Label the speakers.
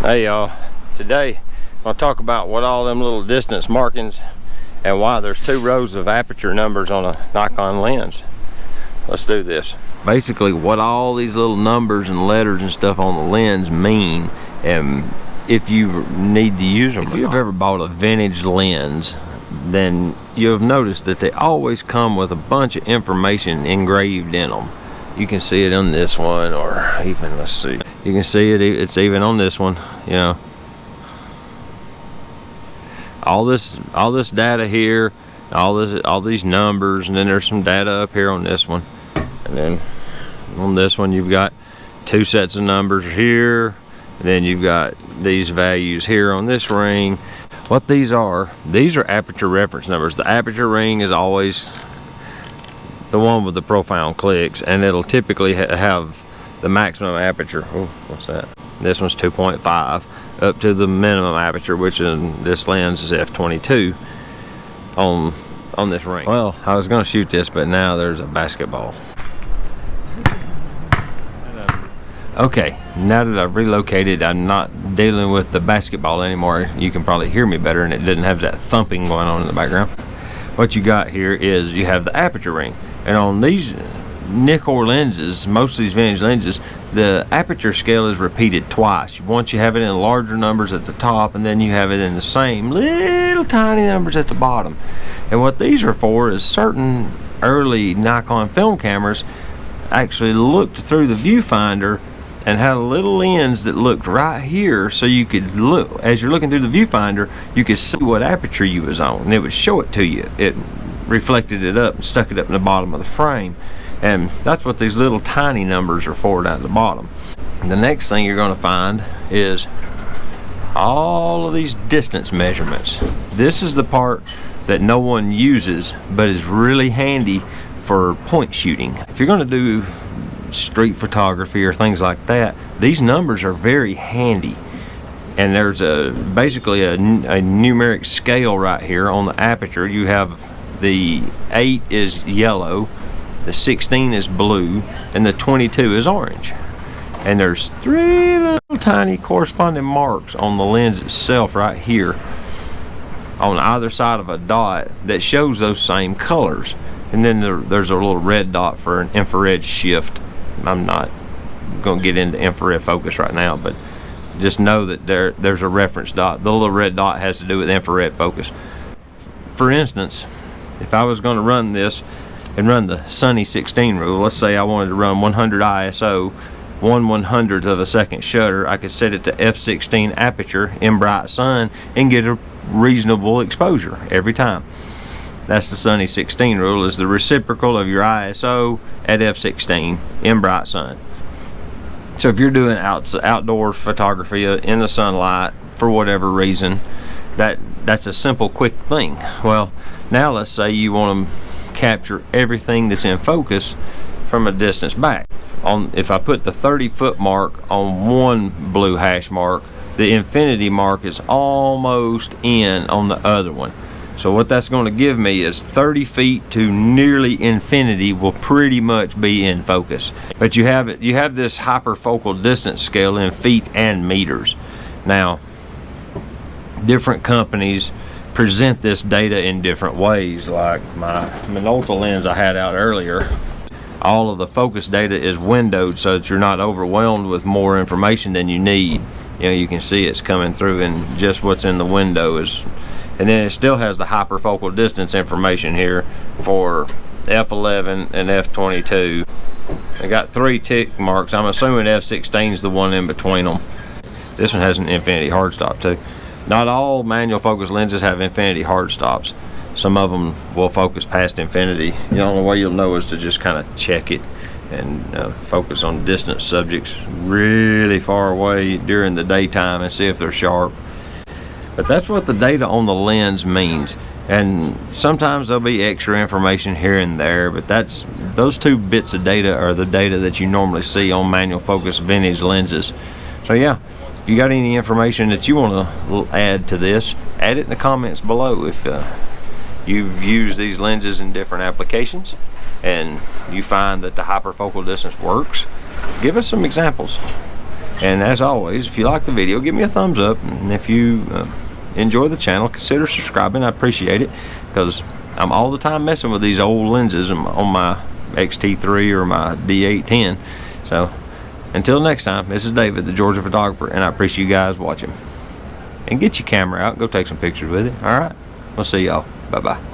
Speaker 1: Hey y'all, today I'll talk about what all them little distance markings and why there's 2 rows of aperture numbers on a Nikon lens. Let's do this. Basically what all these little numbers and letters and stuff on the lens mean, and if you need to use them. If you've ever bought a vintage lens, then you'll notice that they always come with a bunch of information engraved in them. You can see it on this one, or even, let's see, you can see it's even on this one, you know. All this data here, all these numbers, and then there's some data up here on this one. And then on this one you've got 2 sets of numbers here, and then you've got these values here on this ring. What these are aperture reference numbers. The aperture ring is always the one with the profound clicks, and it'll typically have the maximum aperture. Oh, what's that? This one's 2.5 up to the minimum aperture, which in this lens is f/22 on this ring. Well, I was gonna shoot this, but now there's a basketball. Okay, now that I've relocated, I'm not dealing with the basketball anymore. You can probably hear me better, and it didn't have that thumping going on in the background. What you got here is you have the aperture ring, and on these Nikkor lenses, most of these vintage lenses, the aperture scale is repeated twice. Once you have it in larger numbers at the top, and then you have it in the same little tiny numbers at the bottom. And what these are for is certain early Nikon film cameras actually looked through the viewfinder and had a little lens that looked right here, so you could look, as you're looking through the viewfinder, you could see what aperture you was on, and it would show it to you. It reflected it up and stuck it up in the bottom of the frame, and that's what these little tiny numbers are for down at the bottom. The next thing you're going to find is all of these distance measurements. This is the part that no one uses, but is really handy for point shooting. If you're going to do street photography or things like that, these numbers are very handy. And there's basically a numeric scale right here on the aperture. You have the 8 is yellow, the 16 is blue, and the 22 is orange. And there's 3 little tiny corresponding marks on the lens itself right here on either side of a dot that shows those same colors. And then there's a little red dot for an infrared shift. I'm not going to get into infrared focus right now, but just know that there's a reference dot. The little red dot has to do with infrared focus. For instance, if I was going to run this and run the Sunny 16 rule, let's say I wanted to run 100 ISO, 1/100th of a second shutter, I could set it to f/16 aperture in bright sun and get a reasonable exposure every time. That's the Sunny 16 rule, is the reciprocal of your ISO at f/16 in bright sun. So if you're doing outdoor photography in the sunlight for whatever reason, that's a simple, quick thing. Well, now let's say you want to capture everything that's in focus from a distance back. If I put the 30-foot mark on one blue hash mark, the infinity mark is almost in on the other one. So what that's going to give me is 30 feet to nearly infinity will pretty much be in focus. But you have this hyperfocal distance scale in feet and meters. Now, different companies present this data in different ways. Like my Minolta lens I had out earlier, all of the focus data is windowed so that you're not overwhelmed with more information than you need. You know, you can see it's coming through, and just what's in the window is. And then it still has the hyperfocal distance information here for f/11 and f/22. I got 3 tick marks. I'm assuming f/16 is the one in between them. This one has an infinity hard stop too. Not all manual focus lenses have infinity hard stops. Some of them will focus past infinity. The only way you'll know is to just kind of check it and focus on distant subjects really far away during the daytime and see if they're sharp. But that's what the data on the lens means, and sometimes there'll be extra information here and there, but those 2 bits of data are the data that you normally see on manual focus vintage lenses. So yeah, if you got any information that you want to add to this, add it in the comments below. If you've used these lenses in different applications and you find that the hyperfocal distance works, give us some examples. And as always, if you like the video, give me a thumbs up, and if you enjoy the channel, consider subscribing. I appreciate it, because I'm all the time messing with these old lenses on my XT3 or my D810. So until next time, this is David, the Georgia photographer, and I appreciate you guys watching. And get your camera out, go take some pictures with it. All right, we'll see y'all. Bye bye.